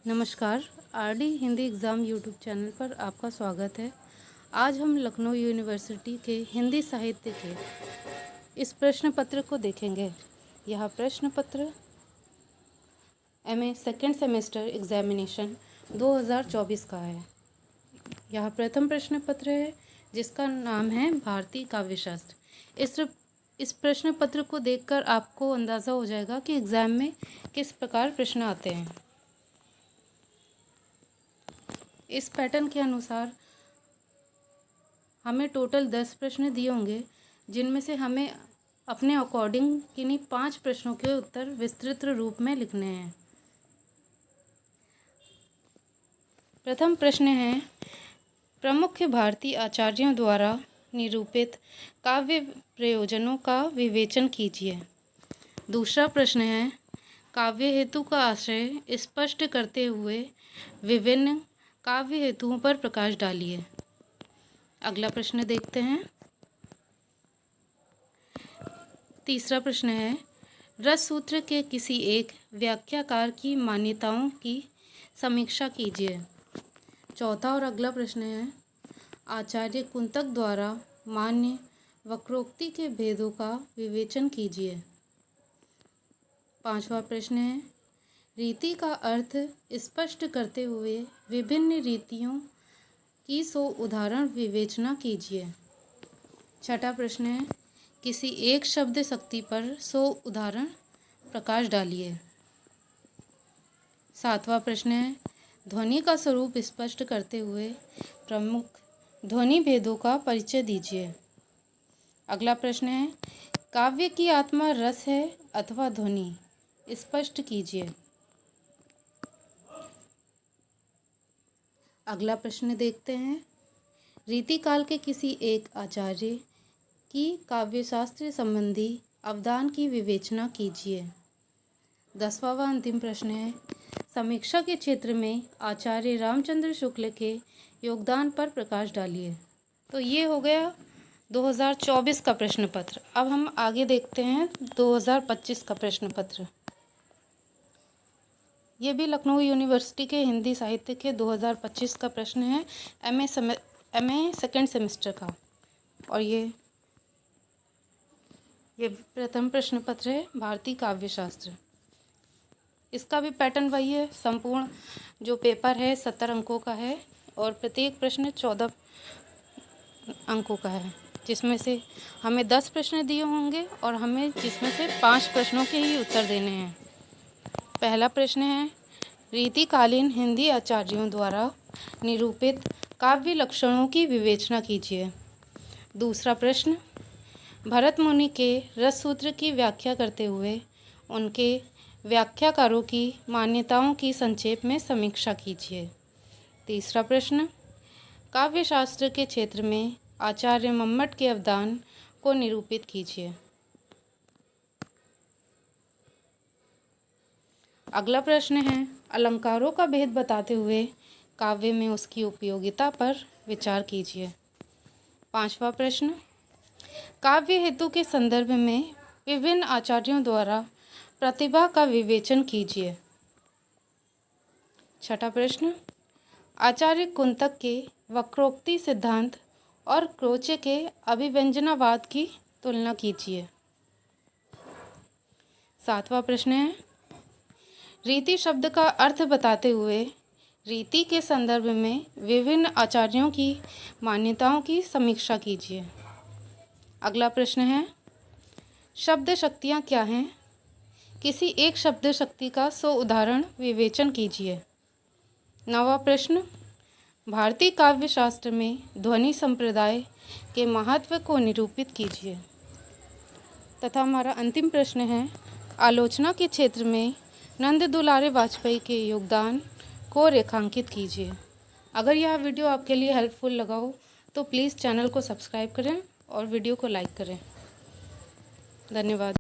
नमस्कार। RD Hindi exam YouTube channel पर आपका स्वागत है। आज हम लखनऊ यूनिवर्सिटी के हिंदी साहित्य के इस प्रश्न पत्र को देखेंगे। यह प्रश्न पत्र एमए सेकेंड सेमेस्टर एग्जामिनेशन 2024 का है। यह प्रथम प्रश्न पत्र है जिसका नाम है भारतीय काव्य शास्त्र। इस प्रश्न पत्र को देखकर आपको अंदाज़ा हो जाएगा कि एग्ज़ाम में किस प्रकार प्रश्न आते हैं। इस पैटर्न के अनुसार हमें टोटल 10 प्रश्न दिए होंगे, जिनमें से हमें अपने अकॉर्डिंग किन्हीं 5 प्रश्नों के उत्तर विस्तृत रूप में लिखने हैं। प्रथम प्रश्न है, प्रमुख भारतीय आचार्यों द्वारा निरूपित काव्य प्रयोजनों का विवेचन कीजिए। दूसरा प्रश्न है, काव्य हेतु का आशय स्पष्ट करते हुए विभिन्न काव्य हेतुओं पर प्रकाश डालिए। अगला प्रश्न देखते हैं। तीसरा प्रश्न है, रस सूत्र के किसी एक व्याख्याकार की मान्यताओं की समीक्षा कीजिए। चौथा और अगला प्रश्न है, आचार्य कुंतक द्वारा मान्य वक्रोक्ति के भेदों का विवेचन कीजिए। पांचवा प्रश्न है, रीति का अर्थ स्पष्ट करते हुए विभिन्न रीतियों की 100 उदाहरण विवेचना कीजिए। छठा प्रश्न है, किसी एक शब्द शक्ति पर 100 उदाहरण प्रकाश डालिए। सातवां प्रश्न है, ध्वनि का स्वरूप स्पष्ट करते हुए प्रमुख ध्वनि भेदों का परिचय दीजिए। अगला प्रश्न है, काव्य की आत्मा रस है अथवा ध्वनि, स्पष्ट कीजिए। अगला प्रश्न देखते हैं, रीतिकाल के किसी एक आचार्य की काव्यशास्त्र संबंधी अवदान की विवेचना कीजिए। 10वां व अंतिम प्रश्न है, समीक्षा के क्षेत्र में आचार्य रामचंद्र शुक्ल के योगदान पर प्रकाश डालिए। तो ये हो गया 2024 का प्रश्न पत्र। अब हम आगे देखते हैं 2025 का प्रश्न पत्र। ये भी लखनऊ यूनिवर्सिटी के हिंदी साहित्य के 2025 का प्रश्न है, एमए सेकेंड सेमेस्टर का। और ये प्रथम प्रश्न पत्र है भारतीय काव्य शास्त्र। इसका भी पैटर्न वही है। संपूर्ण जो पेपर है 70 अंकों का है और प्रत्येक प्रश्न 14 अंकों का है, जिसमें से हमें 10 प्रश्न दिए होंगे और हमें जिसमें से 5 प्रश्नों के ही उत्तर देने हैं। पहला प्रश्न है, रीतिकालीन हिंदी आचार्यों द्वारा निरूपित काव्य लक्षणों की विवेचना कीजिए। दूसरा प्रश्न, भरत मुनि के रस सूत्र की व्याख्या करते हुए उनके व्याख्याकारों की मान्यताओं की संक्षेप में समीक्षा कीजिए। तीसरा प्रश्न, काव्य शास्त्र के क्षेत्र में आचार्य मम्मट के अवदान को निरूपित कीजिए। अगला प्रश्न है, अलंकारों का भेद बताते हुए काव्य में उसकी उपयोगिता पर विचार कीजिए। पांचवा प्रश्न, काव्य हेतु के संदर्भ में विभिन्न आचार्यों द्वारा प्रतिभा का विवेचन कीजिए। छठा प्रश्न, आचार्य कुंतक के वक्रोक्ति सिद्धांत और क्रोचे के अभिव्यंजनावाद की तुलना कीजिए। सातवां प्रश्न है, रीति शब्द का अर्थ बताते हुए रीति के संदर्भ में विभिन्न आचार्यों की मान्यताओं की समीक्षा कीजिए। अगला प्रश्न है, शब्द शक्तियाँ क्या हैं? किसी एक शब्द शक्ति का 100 उदाहरण विवेचन कीजिए। नवा प्रश्न, भारतीय काव्य शास्त्र में ध्वनि संप्रदाय के महत्व को निरूपित कीजिए। तथा हमारा अंतिम प्रश्न है, आलोचना के क्षेत्र में नंद दुलारे वाजपेयी के योगदान को रेखांकित कीजिए। अगर यह वीडियो आपके लिए हेल्पफुल लगा हो तो प्लीज़ चैनल को सब्सक्राइब करें और वीडियो को लाइक करें। धन्यवाद।